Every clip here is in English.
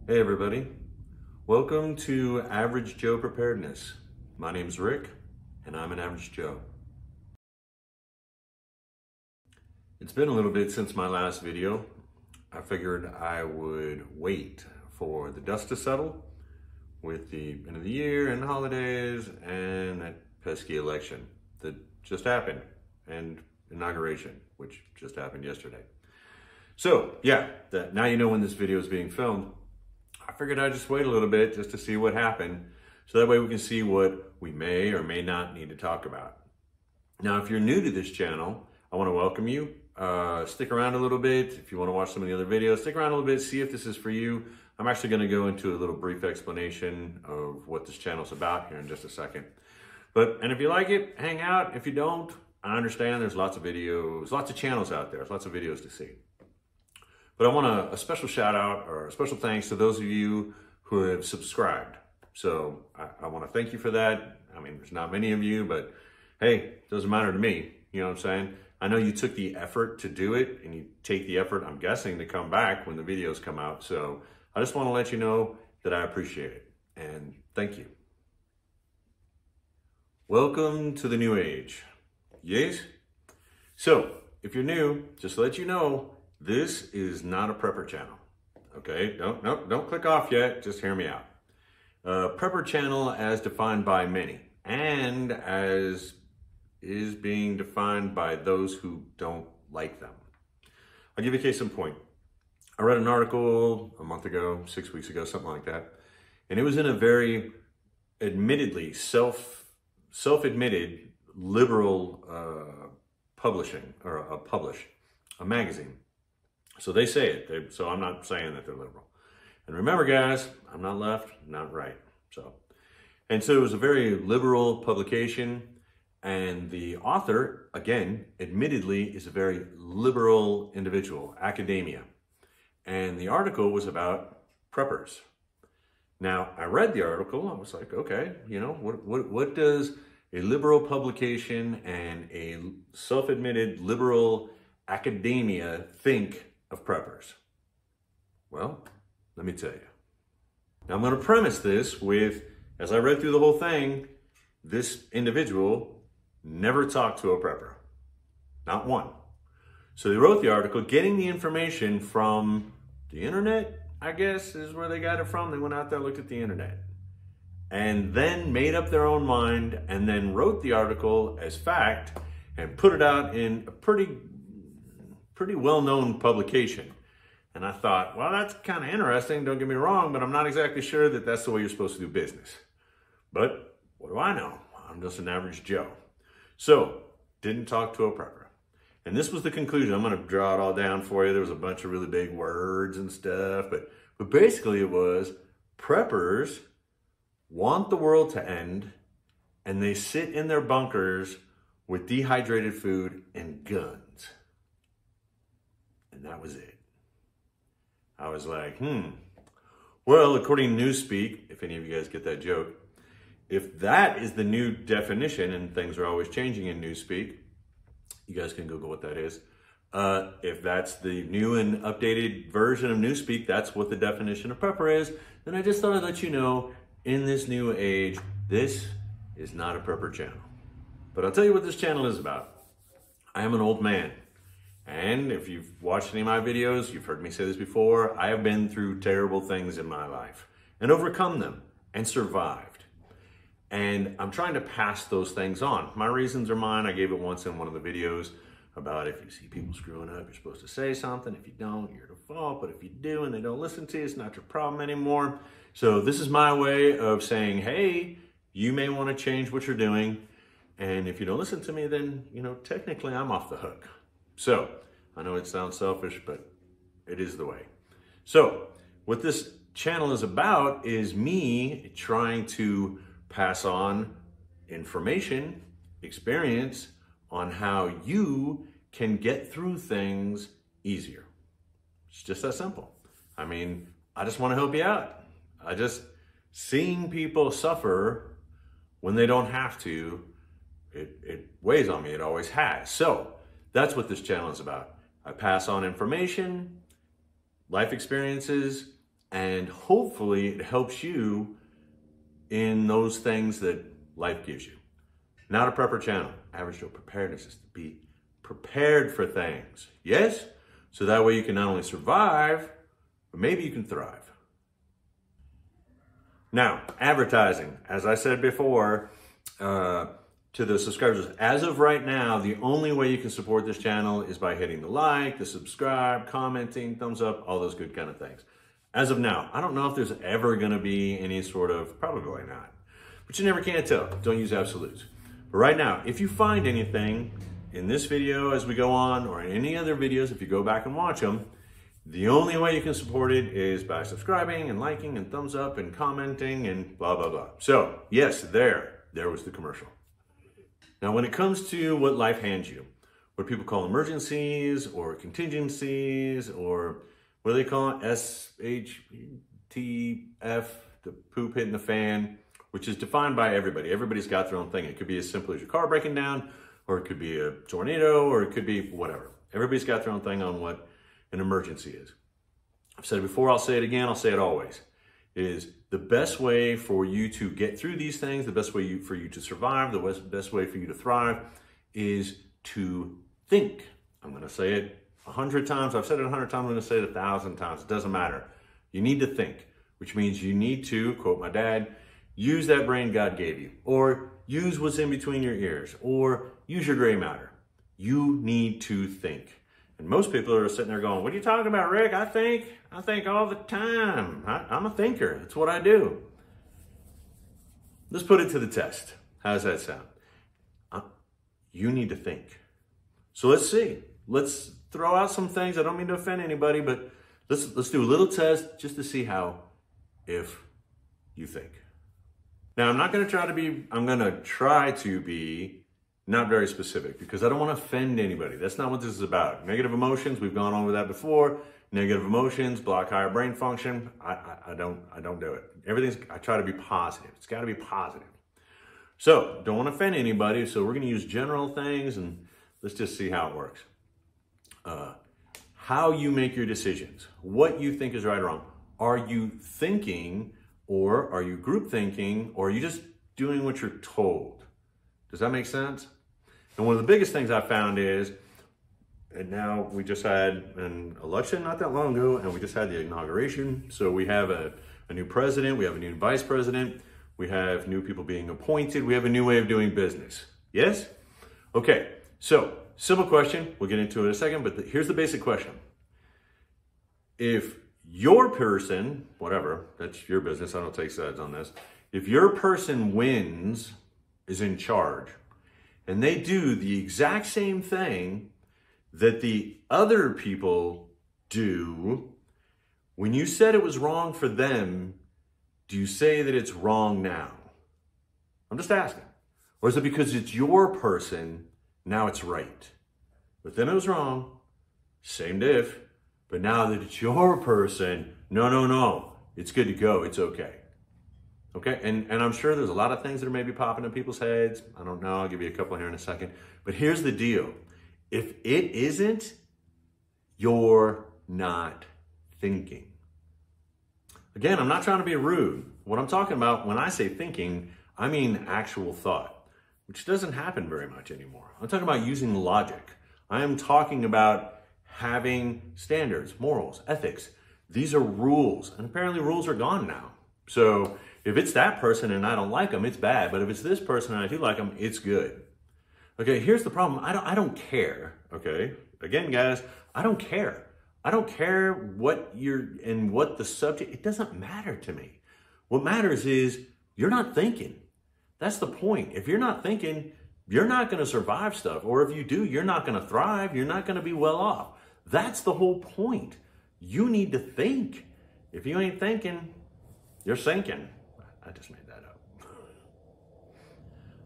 Hey everybody, welcome to Average Joe Preparedness. My name's Rick and I'm an Average Joe. It's been a little bit since my last video. I figured I would wait for the dust to settle with the end of the year and holidays and that pesky election that just happened and inauguration, which just happened yesterday. So yeah, now you know when this video is being filmed. I figured I'd just wait a little bit just to see what happened, so that way we can see what we may or may not need to talk about. Now, if you're new to this channel, I want to welcome you. Stick around a little bit. If you want to watch some of the other videos, stick around a little bit, see if this is for you. I'm actually going to go into a little brief explanation of what this channel's about here in just a second. And if you like it, hang out. If you don't, I understand there's lots of videos, lots of channels out there, lots of videos to see. But I want a special shout out or a special thanks to those of you who have subscribed. So I want to thank you for that. I mean, there's not many of you, but hey, it doesn't matter to me. You know what I'm saying? I know you took the effort to do it, and you take the effort, I'm guessing, to come back when the videos come out. So I just want to let you know that I appreciate it, and thank you. Welcome to the new age. Yes? So if you're new, just to let you know, this is not a prepper channel, okay? Don't click off yet, just hear me out. Prepper channel as defined by many, and as is being defined by those who don't like them. I'll give you a case in point. I read an article a month ago, 6 weeks ago, something like that, and it was in a very admittedly self-admitted liberal publishing, or a magazine. So they say it, so I'm not saying that they're liberal. And remember guys, I'm not left, not right. So it was a very liberal publication, and the author, again, admittedly, is a very liberal individual, academia. And the article was about preppers. Now, I read the article, I was like, okay, you know, what does a liberal publication and a self-admitted liberal academia think of preppers? Well, let me tell you. Now I'm going to premise this with, as I read through the whole thing, this individual never talked to a prepper. Not one. So they wrote the article getting the information from the internet, I guess is where they got it from. They went out there, looked at the internet, and then made up their own mind, and then wrote the article as fact and put it out in a pretty well-known publication. And I thought, well, that's kind of interesting, don't get me wrong, but I'm not exactly sure that that's the way you're supposed to do business. But what do I know? I'm just an average Joe. So, didn't talk to a prepper. And this was the conclusion. I'm going to draw it all down for you. There was a bunch of really big words and stuff, but basically it was preppers want the world to end, and they sit in their bunkers with dehydrated food and guns. And that was it. I was like, well, according to Newspeak, if any of you guys get that joke, if that is the new definition, and things are always changing in Newspeak, you guys can Google what that is. If that's the new and updated version of Newspeak, that's what the definition of prepper is, then I just thought I'd let you know, in this new age, this is not a prepper channel. But I'll tell you what this channel is about. I am an old man. And if you've watched any of my videos, you've heard me say this before, I have been through terrible things in my life and overcome them and survived. And I'm trying to pass those things on. My reasons are mine. I gave it once in one of the videos about if you see people screwing up, you're supposed to say something. If you don't, you're at fault. But if you do and they don't listen to you, it's not your problem anymore. So this is my way of saying, hey, you may want to change what you're doing. And if you don't listen to me, then, you know, technically I'm off the hook. So, I know it sounds selfish, but it is the way. So, what this channel is about is me trying to pass on information, experience on how you can get through things easier. It's just that simple. I mean, I just want to help you out. Seeing people suffer when they don't have to, it weighs on me. It always has. So, that's what this channel is about. I pass on information, life experiences, And hopefully it helps you in those things that life gives you. Not a prepper channel. Average Joe Preparedness is to be prepared for things. Yes? So that way you can not only survive, but maybe you can thrive. Now, advertising. As I said before, to the subscribers, as of right now, the only way you can support this channel is by hitting the like, the subscribe, commenting, thumbs up, all those good kind of things. As of now, I don't know if there's ever going to be any sort of, probably not, but you never can tell. Don't use absolutes. But right now, if you find anything in this video as we go on, or in any other videos, if you go back and watch them, the only way you can support it is by subscribing and liking and thumbs up and commenting and blah, blah, blah. So yes, there was the commercial. Now, when it comes to what life hands you, what people call emergencies or contingencies, or what do they call it? SHTF, the poop hitting the fan, which is defined by everybody. Everybody's got their own thing. It could be as simple as your car breaking down, or it could be a tornado, or it could be whatever. Everybody's got their own thing on what an emergency is. I've said it before, I'll say it again, I'll say it always, is the best way for you to get through these things, the best way for you to survive, the best way for you to thrive is to think. I'm going to say it 100 times. I've said it 100 times. I'm going to say it 1,000 times. It doesn't matter. You need to think, which means you need to, quote my dad, use that brain God gave you, or use what's in between your ears, or use your gray matter. You need to think. And most people are sitting there going, what are you talking about, Rick? I think all the time. I'm a thinker. That's what I do. Let's put it to the test. How does that sound? You need to think. So let's see. Let's throw out some things. I don't mean to offend anybody, but let's do a little test just to see how, if you think. Now, I'm going to try to be not very specific, because I don't want to offend anybody. That's not what this is about. Negative emotions, we've gone over that before. Negative emotions block higher brain function. I don't do it. I try to be positive. It's got to be positive. So, don't want to offend anybody, so we're going to use general things, and let's just see how it works. How you make your decisions, what you think is right or wrong. Are you thinking, or are you group thinking, or are you just doing what you're told? Does that make sense? And one of the biggest things I found is, and now we just had an election not that long ago, and we just had the inauguration. So we have a new president, we have a new vice president, we have new people being appointed, we have a new way of doing business. Yes? Okay, so simple question, we'll get into it in a second, but here's the basic question. If your person, whatever, that's your business, I don't take sides on this. If your person wins, is in charge, and they do the exact same thing that the other people do, when you said it was wrong for them, do you say that it's wrong now? I'm just asking. Or is it because it's your person, now it's right? But then it was wrong, same diff, but now that it's your person, no, it's good to go, it's okay. Okay, and I'm sure there's a lot of things that are maybe popping in people's heads. I don't know, I'll give you a couple here in a second. But here's the deal. If it isn't, you're not thinking. Again, I'm not trying to be rude. What I'm talking about when I say thinking, I mean actual thought, which doesn't happen very much anymore. I'm talking about using logic. I am talking about having standards, morals, ethics. These are rules, and apparently rules are gone now. So if it's that person and I don't like them, it's bad. But if it's this person and I do like them, it's good. Okay, here's the problem. I don't care, okay? Again, guys, I don't care. I don't care what what the subject, it doesn't matter to me. What matters is you're not thinking. That's the point. If you're not thinking, you're not going to survive stuff. Or if you do, you're not going to thrive. You're not going to be well off. That's the whole point. You need to think. If you ain't thinking, you're sinking. I just made that up.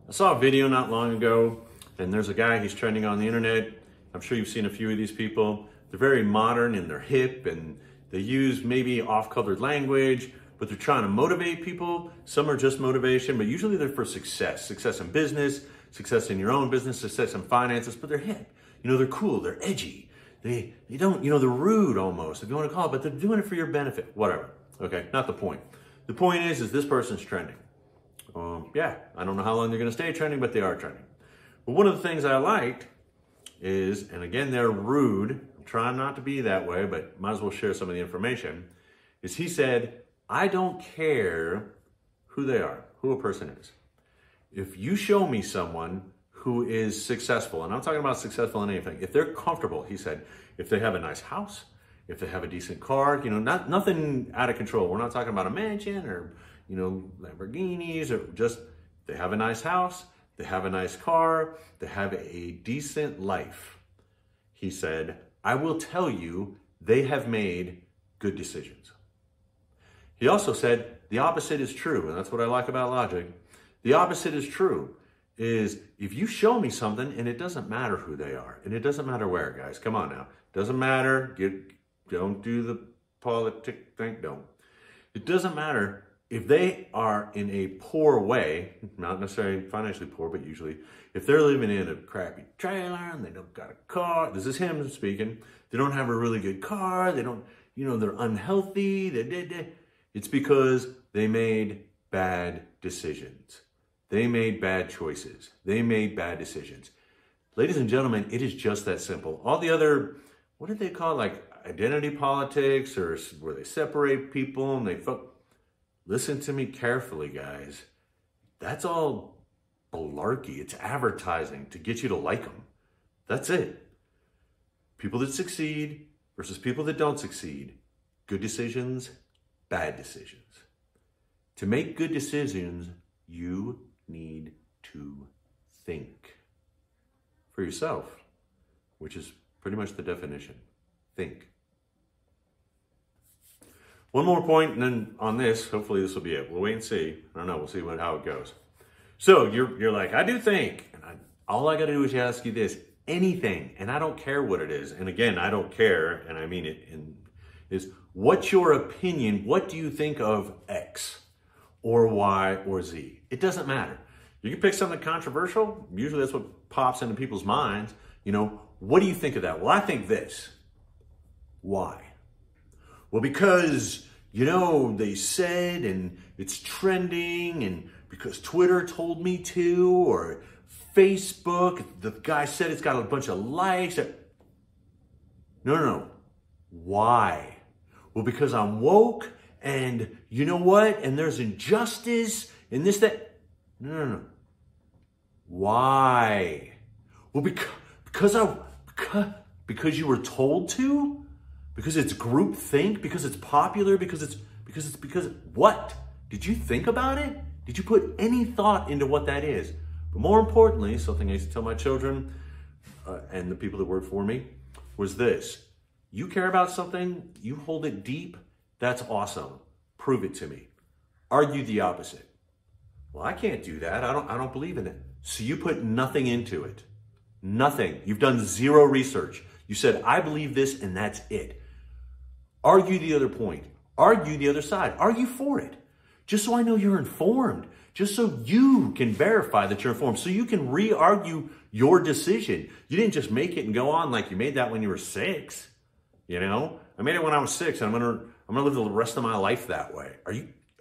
I saw a video not long ago, and there's a guy, he's trending on the internet. I'm sure you've seen a few of these people. They're very modern and they're hip, and they use maybe off-colored language, but they're trying to motivate people. Some are just motivation, but usually they're for success. Success in business, success in your own business, success in finances, but they're hip. You know, they're cool, they're edgy. They don't, you know, they're rude almost, if you want to call it, but they're doing it for your benefit, whatever. Okay, not the point. The point is this person's trending. Yeah, I don't know how long they're going to stay trending, but they are trending. But one of the things I liked is, and again, they're rude. I'm trying not to be that way, but might as well share some of the information, is he said, I don't care who they are, who a person is. If you show me someone who is successful, and I'm talking about successful in anything, if they're comfortable, he said, if they have a nice house, if they have a decent car, you know, nothing out of control. We're not talking about a mansion or, you know, Lamborghinis, or just they have a nice house, they have a nice car, they have a decent life. He said, I will tell you they have made good decisions. He also said the opposite is true, and that's what I like about logic. The opposite is true, is if you show me something, and it doesn't matter who they are, and it doesn't matter where, guys, come on now. Doesn't matter, don't do the politic thing, don't. It doesn't matter if they are in a poor way, not necessarily financially poor, but usually, if they're living in a crappy trailer and they don't got a car, this is him speaking, they don't have a really good car, they don't, you know, they're unhealthy, it's because they made bad decisions. They made bad choices. They made bad decisions. Ladies and gentlemen, it is just that simple. All the other, what did they call it? Like identity politics, or where they separate people and they listen to me carefully, guys. That's all malarkey. It's advertising to get you to like them. That's it. People that succeed versus people that don't succeed. Good decisions, bad decisions. To make good decisions, you need to think for yourself, which is pretty much the definition. Think. One more point, and then on this, hopefully this will be it. We'll wait and see. I don't know. We'll see how it goes. So you're like, I do think. And all I got to do is ask you this. Anything, and I don't care what it is. And again, I don't care, and I mean it, is what's your opinion? What do you think of X or Y or Z? It doesn't matter. You can pick something controversial. Usually that's what pops into people's minds. You know, what do you think of that? Well, I think this. Why? Well, because, you know, they said, and it's trending, and because Twitter told me to, or Facebook, the guy said it's got a bunch of likes. No. Why? Well, because I'm woke, and you know what? And there's injustice, and this, that. No. Why? Well, because you were told to? Because it's groupthink? Because it's popular? Because what? Did you think about it? Did you put any thought into what that is? But more importantly, something I used to tell my children and the people that work for me was this. You care about something, you hold it deep, that's awesome. Prove it to me. Argue the opposite. Well, I can't do that. I don't believe in it. So you put nothing into it. Nothing. You've done zero research. You said, I believe this, and that's it. Argue the other point. Argue the other side. Argue for it. Just so I know you're informed. Just so you can verify that you're informed. So you can re-argue your decision. You didn't just make it and go on like you made that when you were 6. You know? I made it when I was 6, and I'm gonna live the rest of my life that way. Are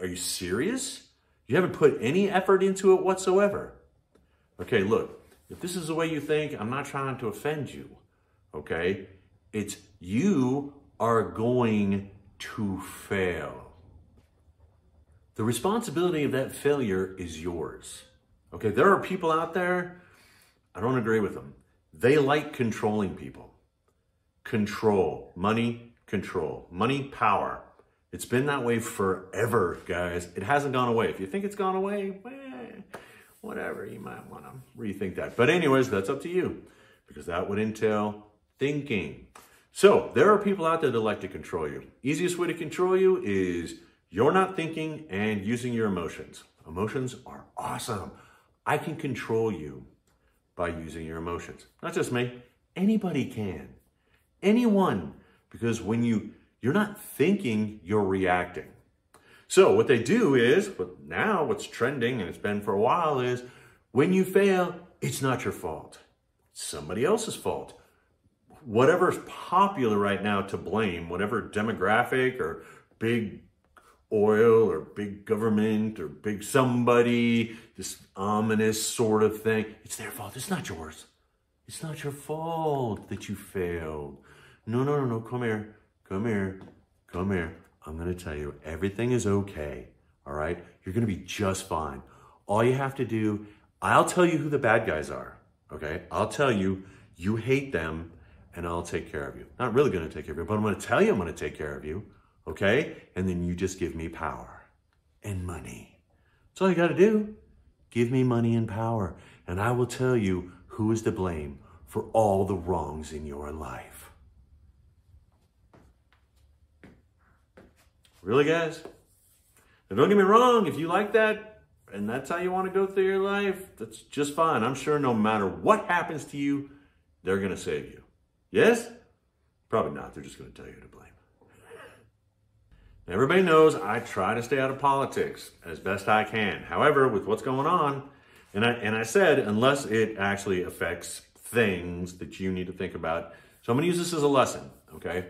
you serious? You haven't put any effort into it whatsoever. Okay, look, if this is the way you think, I'm not trying to offend you, okay? It's you are going to fail. The responsibility of that failure is yours, okay? There are people out there, I don't agree with them. They like controlling people. Control, money, power. It's been that way forever, guys. It hasn't gone away. If you think it's gone away, whatever, you might want to rethink that. But anyways, that's up to you, because that would entail thinking. So there are people out there that like to control you. Easiest way to control you is you're not thinking and using your emotions. Emotions are awesome. I can control you by using your emotions. Not just me. Anybody can. Anyone. Because when you're not thinking, you're reacting. So what they do is, but now what's trending, and it's been for a while, is when you fail, it's not your fault. It's somebody else's fault. Whatever's popular right now to blame, whatever demographic or big oil or big government or big somebody, this ominous sort of thing. It's their fault. It's not yours. It's not your fault that you failed. No, no, no, no. Come here. Come here. Come here. I'm going to tell you, everything is okay. All right? You're going to be just fine. All you have to do, I'll tell you who the bad guys are. Okay? I'll tell you, you hate them, and I'll take care of you. Not really going to take care of you, but I'm going to tell you I'm going to take care of you. Okay? And then you just give me power and money. That's all you got to do. Give me money and power, and I will tell you who is to blame for all the wrongs in your life. Really, guys? Now, don't get me wrong, if you like that, and that's how you want to go through your life, that's just fine. I'm sure no matter what happens to you, they're going to save you. Yes? Probably not. They're just going to tell you who to blame. Everybody knows I try to stay out of politics as best I can. However, with what's going on, and I said, unless it actually affects things that you need to think about. So I'm going to use this as a lesson, okay?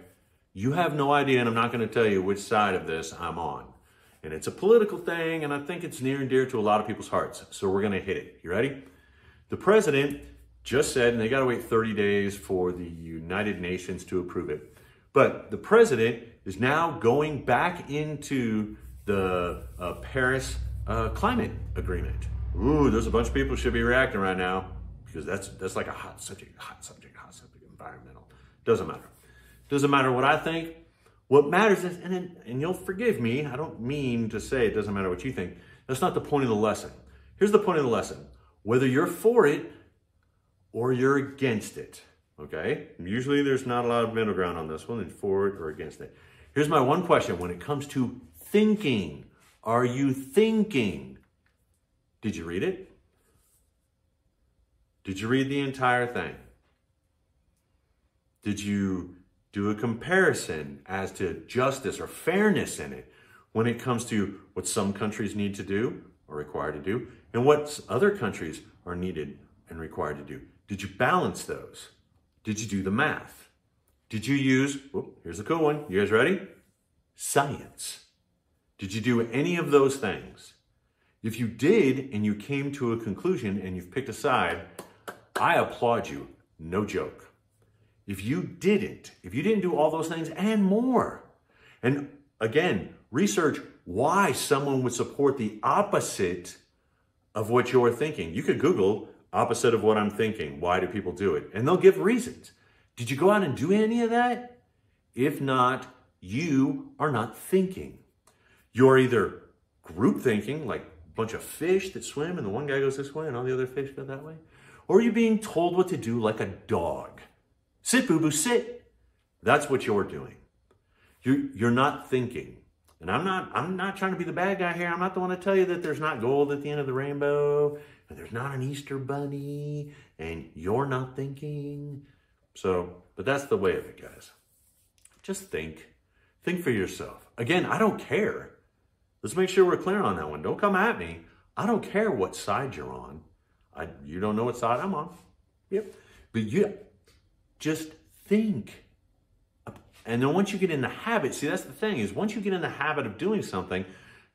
You have no idea, and I'm not going to tell you which side of this I'm on. And it's a political thing, and I think it's near and dear to a lot of people's hearts. So we're going to hit it. You ready? The president just said, and they got to wait 30 days for the United Nations to approve it. But the president is now going back into the Paris climate agreement. Ooh, there's a bunch of people who should be reacting right now because that's like a hot subject, environmental. Doesn't matter. Doesn't matter what I think. What matters is, and you'll forgive me, I don't mean to say it doesn't matter what you think. That's not the point of the lesson. Here's the point of the lesson. Whether you're for it or you're against it, okay? Usually there's not a lot of middle ground on this one, and for it or against it. Here's my one question when it comes to thinking. Are you thinking? Did you read it? Did you read the entire thing? Did you do a comparison as to justice or fairness in it when it comes to what some countries need to do or required to do and what other countries are needed and required to do? Did you balance those? Did you do the math? Did you use, here's a cool one. You guys ready? Science. Did you do any of those things? If you did and you came to a conclusion and you've picked a side, I applaud you. No joke. If you didn't do all those things and more, and again, research why someone would support the opposite of what you're thinking. You could Google opposite of what I'm thinking. Why do people do it? And they'll give reasons. Did you go out and do any of that? If not, you are not thinking. You're either group thinking, like a bunch of fish that swim and the one guy goes this way and all the other fish go that way, or you're being told what to do like a dog. Sit, boo-boo, sit. That's what you're doing. You're not thinking. And I'm not trying to be the bad guy here. I'm not the one to tell you that there's not gold at the end of the rainbow, and there's not an Easter bunny, and you're not thinking. So, but that's the way of it, guys. Just think. Think for yourself. Again, I don't care. Let's make sure we're clear on that one. Don't come at me. I don't care what side you're on. You don't know what side I'm on. Yep. But just think. And then once you get in the habit, see, that's the thing, is once you get in the habit of doing something,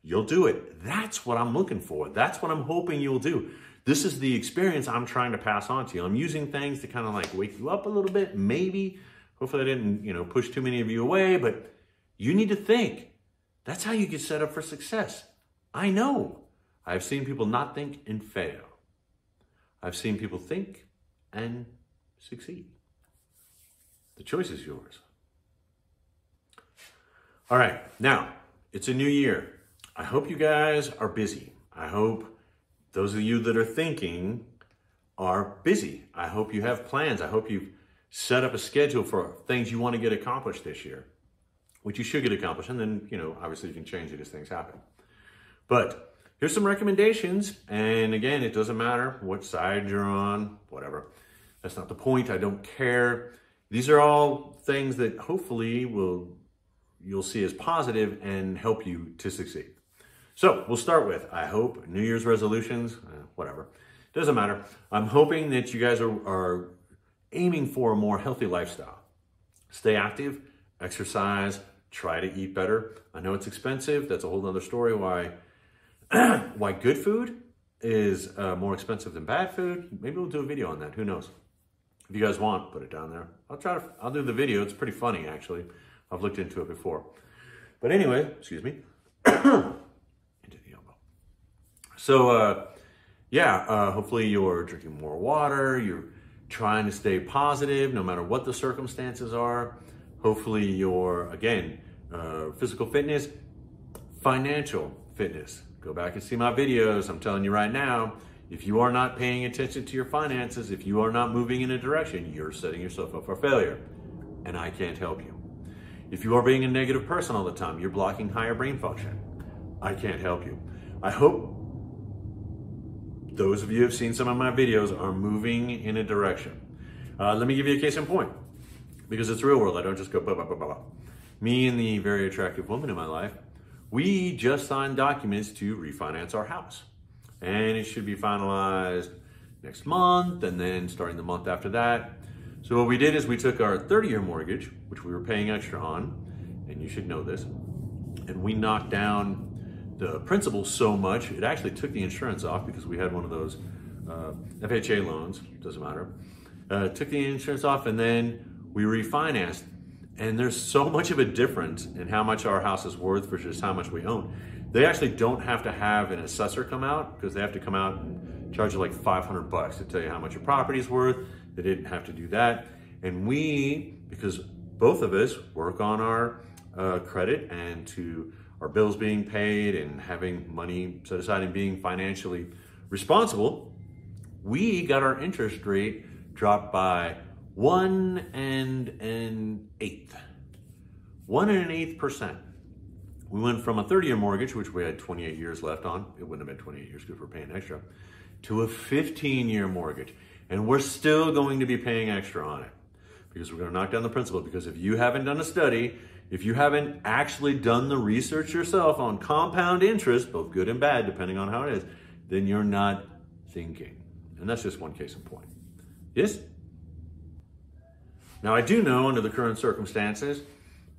you'll do it. That's what I'm looking for. That's what I'm hoping you'll do. This is the experience I'm trying to pass on to you. I'm using things to kind of like wake you up a little bit, maybe. Hopefully I didn't, push too many of you away, but you need to think. That's how you get set up for success. I know. I've seen people not think and fail. I've seen people think and succeed. The choice is yours. All right, now, it's a new year. I hope you guys are busy. I hope those of you that are thinking are busy. I hope you have plans. I hope you've set up a schedule for things you want to get accomplished this year, which you should get accomplished. And then, obviously you can change it as things happen. But here's some recommendations. And again, it doesn't matter what side you're on, whatever. That's not the point. I don't care. These are all things that hopefully you'll see as positive and help you to succeed. So we'll start with, I hope, New Year's resolutions, whatever. Doesn't matter. I'm hoping that you guys are aiming for a more healthy lifestyle. Stay active, exercise, try to eat better. I know it's expensive. That's a whole other story why good food is more expensive than bad food. Maybe we'll do a video on that. Who knows? If you guys want, put it down there. I'll do the video. It's pretty funny, actually. I've looked into it before. But anyway, excuse me. Into the elbow. So, hopefully you're drinking more water. You're trying to stay positive no matter what the circumstances are. Hopefully you're, again, physical fitness, financial fitness. Go back and see my videos. I'm telling you right now, if you are not paying attention to your finances, if you are not moving in a direction, you're setting yourself up for failure. And I can't help you. If you are being a negative person all the time, you're blocking higher brain function. I can't help you. I hope those of you who have seen some of my videos are moving in a direction. Let me give you a case in point, because it's real world. I don't just go blah, blah, blah, blah. Me and the very attractive woman in my life, we just signed documents to refinance our house. And it should be finalized next month, and then starting the month after that. So what we did is we took our 30-year mortgage, which we were paying extra on, and you should know this, and we knocked down the principal so much, it actually took the insurance off because we had one of those FHA loans, doesn't matter. Took the insurance off, and then we refinanced. And there's so much of a difference in how much our house is worth versus how much we own. They actually don't have to have an assessor come out, because they have to come out and charge you like $500 to tell you how much your property is worth. They didn't have to do that. And we, because both of us work on our credit and to our bills being paid and having money set aside and being financially responsible, we got our interest rate dropped by 1 1/8%. We went from a 30-year mortgage, which we had 28 years left on, it wouldn't have been 28 years because we're paying extra, to a 15-year mortgage. And we're still going to be paying extra on it because we're going to knock down the principal. Because if you haven't done a study, if you haven't actually done the research yourself on compound interest, both good and bad, depending on how it is, then you're not thinking. And that's just one case in point. Yes? Now, I do know under the current circumstances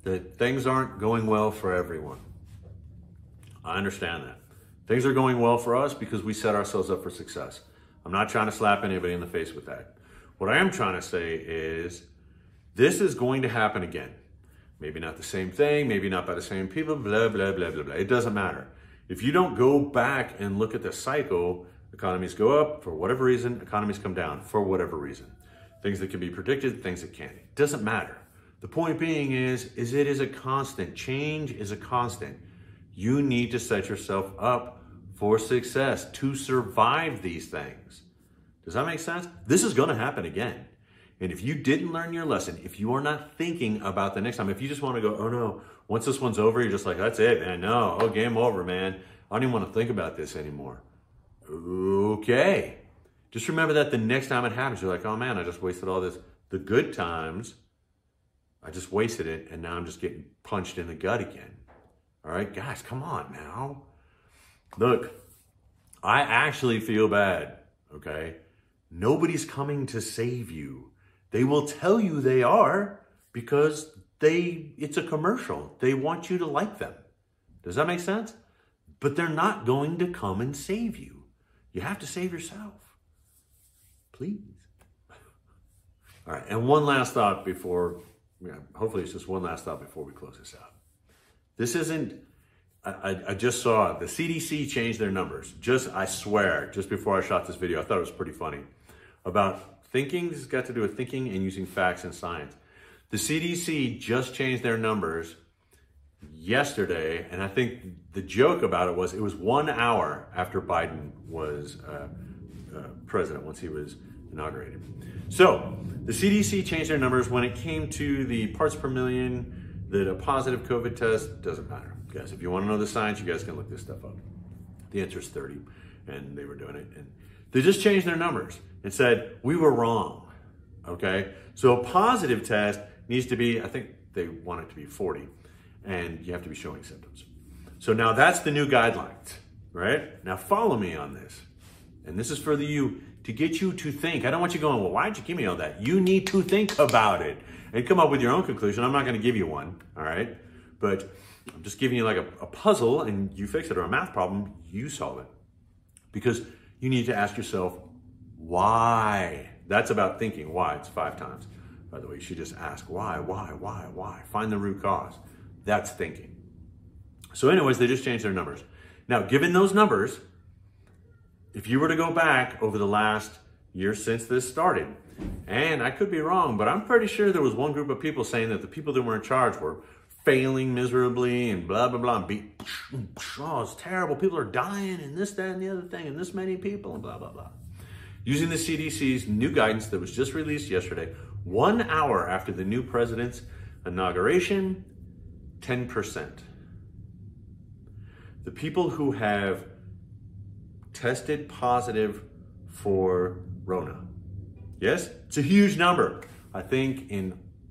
that things aren't going well for everyone. I understand that. Things are going well for us because we set ourselves up for success. I'm not trying to slap anybody in the face with that. What I am trying to say is this is going to happen again. Maybe not the same thing, maybe not by the same people, blah, blah, blah, blah, blah. It doesn't matter. If you don't go back and look at the cycle, economies go up for whatever reason, economies come down for whatever reason. Things that can be predicted, things that can't. It doesn't matter. The point being is it is a constant. Change is a constant. You need to set yourself up for success to survive these things. Does that make sense? This is going to happen again. And if you didn't learn your lesson, if you are not thinking about the next time, if you just want to go, oh no, once this one's over, you're just like, that's it, man. No, oh, game over, man. I don't even want to think about this anymore. Okay. Just remember that the next time it happens, you're like, oh man, I just wasted all this. The good times, I just wasted it, and now I'm just getting punched in the gut again. All right, guys, come on now. Look, I actually feel bad, okay? Nobody's coming to save you. They will tell you they are because it's a commercial. They want you to like them. Does that make sense? But they're not going to come and save you. You have to save yourself. Please. All right, and one last thought before, hopefully it's just one last thought before we close this out. This isn't, I just saw the CDC changed their numbers. I swear, just before I shot this video, I thought it was pretty funny. About thinking, this has got to do with thinking and using facts and science. The CDC just changed their numbers yesterday, and I think the joke about it was 1 hour after Biden was president, once he was inaugurated. So the CDC changed their numbers when it came to the parts per million that a positive COVID test, doesn't matter. Guys, if you want to know the science, you guys can look this stuff up. The answer is 30, and they were doing it. And they just changed their numbers and said, we were wrong, okay? So a positive test needs to be, I think they want it to be 40, and you have to be showing symptoms. So now that's the new guidelines, right? Now follow me on this. And this is for you, to get you to think. I don't want you going, well, why'd you give me all that? You need to think about it and come up with your own conclusion. I'm not going to give you one, all right? but I'm just giving you like a puzzle and you fix it, or a math problem, you solve it. Because you need to ask yourself, why? That's about thinking. Why? It's 5 times. By the way, you should just ask why. Find the root cause. That's thinking. So anyways, they just changed their numbers. Now, given those numbers, if you were to go back over the last year since this started, and I could be wrong, but I'm pretty sure there was one group of people saying that the people that were in charge were failing miserably and blah, blah, blah. Oh, it's terrible. People are dying and this, that, and the other thing, and this many people and blah, blah, blah. Using the CDC's new guidance that was just released yesterday, 1 hour after the new president's inauguration, 10%. The people who have tested positive for Rona. Yes, it's a huge number. I think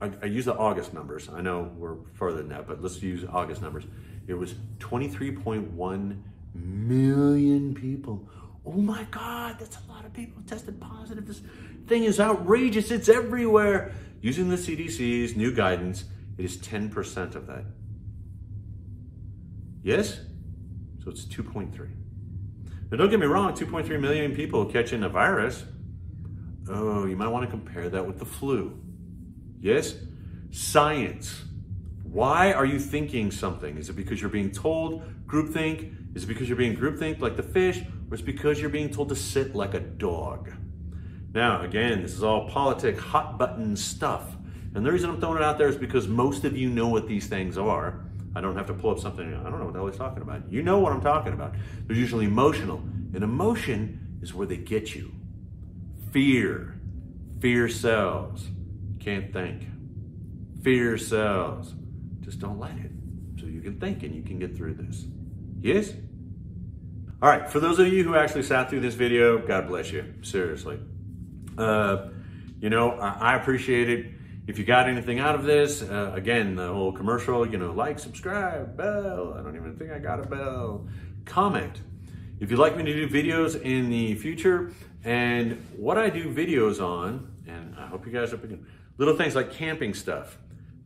I use the August numbers. I know we're further than that, but let's use August numbers. It was 23.1 million people. Oh my God, that's a lot of people tested positive. This thing is outrageous. It's everywhere. Using the CDC's new guidance, it is 10% of that. Yes? So it's 2.3. Now don't get me wrong, 2.3 million people catching a virus. Oh, you might want to compare that with the flu. Yes? Science. Why are you thinking something? Is it because you're being told groupthink? Is it because you're being groupthink like the fish? Or is it because you're being told to sit like a dog? Now, again, this is all politic, hot button stuff. And the reason I'm throwing it out there is because most of you know what these things are. I don't have to pull up something. I don't know what the hell he's talking about. You know what I'm talking about. They're usually emotional. And emotion is where they get you. Fear. Fear sells. Can't think. Fear sells. Just don't let it. So you can think and you can get through this. Yes? All right. For those of you who actually sat through this video, God bless you. Seriously. You know, I appreciate it. If you got anything out of this, again, the whole commercial, you know, like, subscribe, bell. I don't even think I got a bell. Comment. If you'd like me to do videos in the future, and what I do videos on, and I hope you guys are picking little things like camping stuff,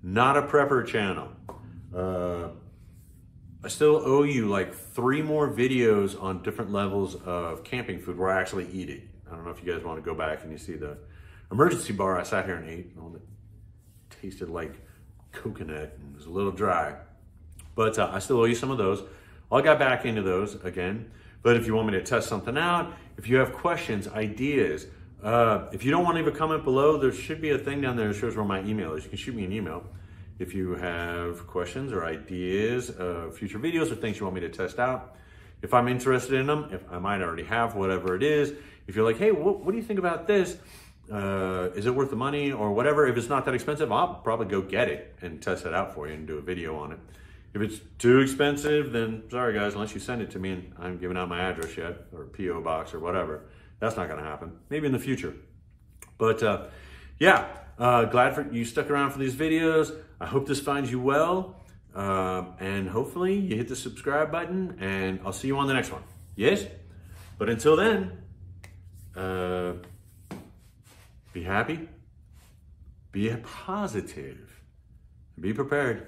not a prepper channel. I still owe you like 3 more videos on different levels of camping food where I actually eat it. I don't know if you guys want to go back and you see the emergency bar I sat here and ate. It tasted like coconut and it was a little dry. But I still owe you some of those. I'll get back into those again. But if you want me to test something out, if you have questions, ideas, if you don't want to leave a comment below, there should be a thing down there that shows where my email is. You can shoot me an email if you have questions or ideas of future videos or things you want me to test out. If I'm interested in them, if I might already have whatever it is, if you're like, hey, what do you think about this? Is it worth the money or whatever? If it's not that expensive, I'll probably go get it and test it out for you and do a video on it. If it's too expensive, then sorry guys, unless you send it to me and I haven't given out my address yet, or P.O. box or whatever, that's not gonna happen. Maybe in the future. But yeah, glad you stuck around for these videos. I hope this finds you well. And hopefully you hit the subscribe button and I'll see you on the next one. Yes? But until then, be happy, be positive, be prepared.